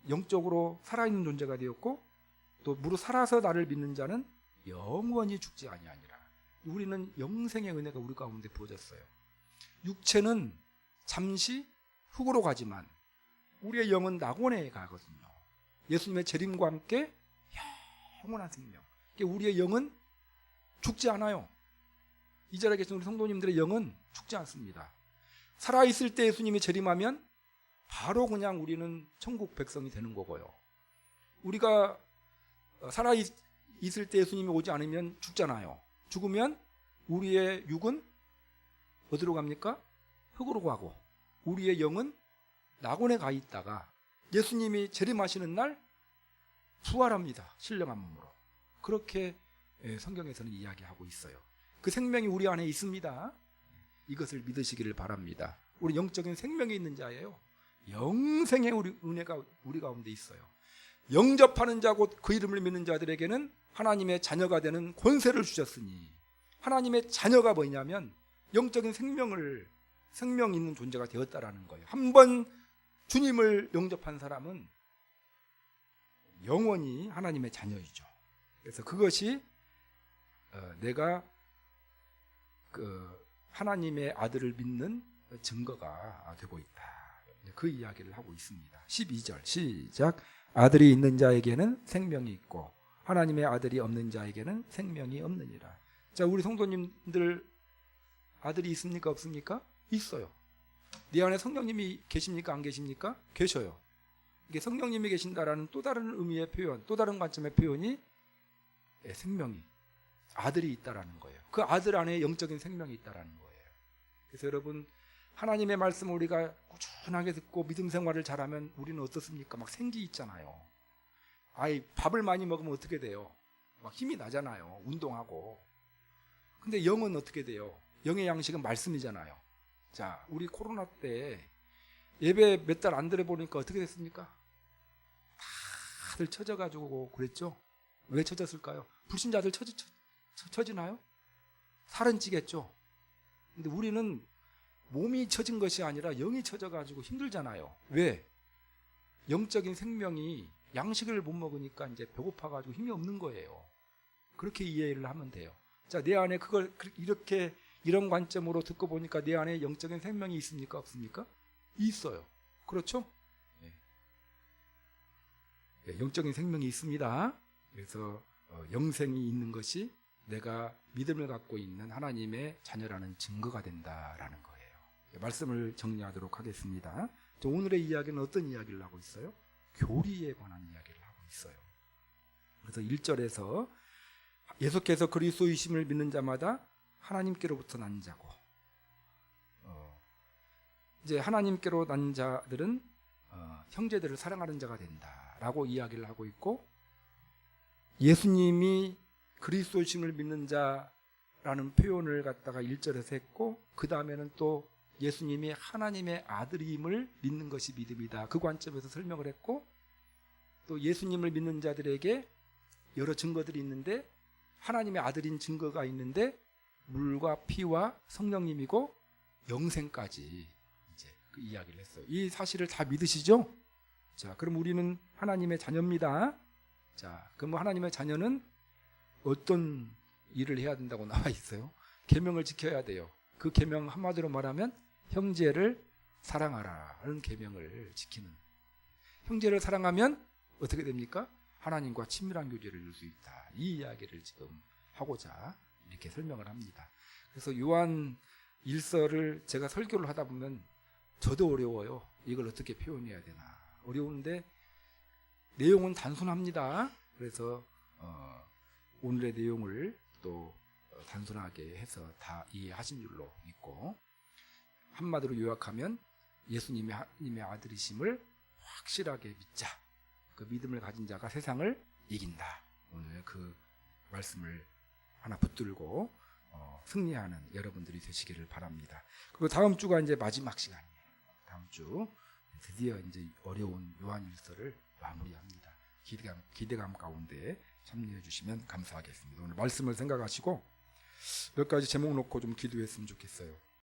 영적으로 살아있는 존재가 되었고, 또 무릇 살아서 나를 믿는 자는 영원히 죽지 아니하니라. 우리는 영생의 은혜가 우리 가운데 부어졌어요. 육체는 잠시 흙으로 가지만 우리의 영은 낙원에 가거든요. 예수님의 재림과 함께 영원한 생명. 우리의 영은 죽지 않아요. 이 자리에 계신 우리 성도님들의 영은 죽지 않습니다. 살아있을 때 예수님이 재림하면 바로 그냥 우리는 천국 백성이 되는 거고요. 우리가 살아있을 때 예수님이 오지 않으면 죽잖아요. 죽으면 우리의 육은 어디로 갑니까? 흙으로 가고 우리의 영은 낙원에 가 있다가 예수님이 재림하시는 날 부활합니다. 신령한 몸으로. 그렇게 성경에서는 이야기하고 있어요. 그 생명이 우리 안에 있습니다. 이것을 믿으시기를 바랍니다. 우리 영적인 생명이 있는 자예요. 영생의 은혜가 우리 가운데 있어요. 영접하는 자 곧 그 이름을 믿는 자들에게는 하나님의 자녀가 되는 권세를 주셨으니, 하나님의 자녀가 뭐냐면 영적인 생명 있는 존재가 되었다라는 거예요. 한번 주님을 영접한 사람은 영원히 하나님의 자녀이죠. 그래서 그것이 내가 하나님의 아들을 믿는 증거가 되고 있다. 그 이야기를 하고 있습니다. 12절 시작. 아들이 있는 자에게는 생명이 있고 하나님의 아들이 없는 자에게는 생명이 없느니라. 자, 우리 성도님들 아들이 있습니까? 없습니까? 있어요. 네 안에 성령님이 계십니까? 안 계십니까? 계셔요. 이게 성령님이 계신다라는 또 다른 의미의 표현, 또 다른 관점의 표현이 생명이, 아들이 있다라는 거예요. 그 아들 안에 영적인 생명이 있다라는 거예요. 그래서 여러분, 하나님의 말씀을 우리가 꾸준하게 듣고 믿음 생활을 잘하면 우리는 어떻습니까? 막 생기 있잖아요. 밥을 많이 먹으면 어떻게 돼요? 막 힘이 나잖아요. 운동하고. 근데 영은 어떻게 돼요? 영의 양식은 말씀이잖아요. 자, 우리 코로나 때 예배 몇 달 안 들어보니까 어떻게 됐습니까? 다들 처져가지고 그랬죠? 왜 처졌을까요? 불신자들 처지나요? 살은 찌겠죠? 근데 우리는 몸이 처진 것이 아니라 영이 처져가지고 힘들잖아요. 왜? 영적인 생명이 양식을 못 먹으니까 이제 배고파가지고 힘이 없는 거예요. 그렇게 이해를 하면 돼요. 자, 내 안에 그걸 이렇게 이런 관점으로 듣고 보니까 내 안에 영적인 생명이 있습니까? 없습니까? 있어요. 그렇죠? 영적인 생명이 있습니다. 그래서 영생이 있는 것이 내가 믿음을 갖고 있는 하나님의 자녀라는 증거가 된다라는 거예요. 말씀을 정리하도록 하겠습니다. 오늘의 이야기는 어떤 이야기를 하고 있어요? 교리에 관한 이야기를 하고 있어요. 그래서 1절에서 계속해서 그리스도이심을 믿는 자마다 하나님께로부터 난 자고, 이제 하나님께로 난 자들은 형제들을 사랑하는 자가 된다라고 이야기를 하고 있고, 예수님이 그리스도이심을 믿는 자라는 표현을 갖다가 1절에서 했고, 그 다음에는 또 예수님이 하나님의 아들임을 믿는 것이 믿음이다, 그 관점에서 설명을 했고, 또 예수님을 믿는 자들에게 여러 증거들이 있는데 하나님의 아들인 증거가 있는데 물과 피와 성령님이고 영생까지 이제 그 이야기를 했어요. 이 사실을 다 믿으시죠? 자, 그럼 우리는 하나님의 자녀입니다. 자, 그럼 하나님의 자녀는 어떤 일을 해야 된다고 나와 있어요? 계명을 지켜야 돼요. 그 계명 한마디로 말하면 형제를 사랑하라는 계명을 지키는. 형제를 사랑하면 어떻게 됩니까? 하나님과 친밀한 교제를 이룰 수 있다. 이 이야기를 지금 하고자 이렇게 설명을 합니다. 그래서 요한 1서를 제가 설교를 하다 보면 저도 어려워요. 이걸 어떻게 표현해야 되나. 어려운데 내용은 단순합니다. 그래서 오늘의 내용을 또 단순하게 해서 다 이해하신 줄로 믿고, 한마디로 요약하면 예수님이 하나님의 아들이심을 확실하게 믿자. 그 믿음을 가진 자가 세상을 이긴다. 오늘 그 말씀을 하나 붙들고 승리하는 여러분들이 되시기를 바랍니다. 그리고 다음 주가 이제 마지막 시간이에요. 다음 주 드디어 이제 어려운 요한일서를 마무리합니다. 기대감 가운데 참여해 주시면 감사하겠습니다. 오늘 말씀을 생각하시고 몇 가지 제목 놓고 좀 기도했으면 좋겠어요.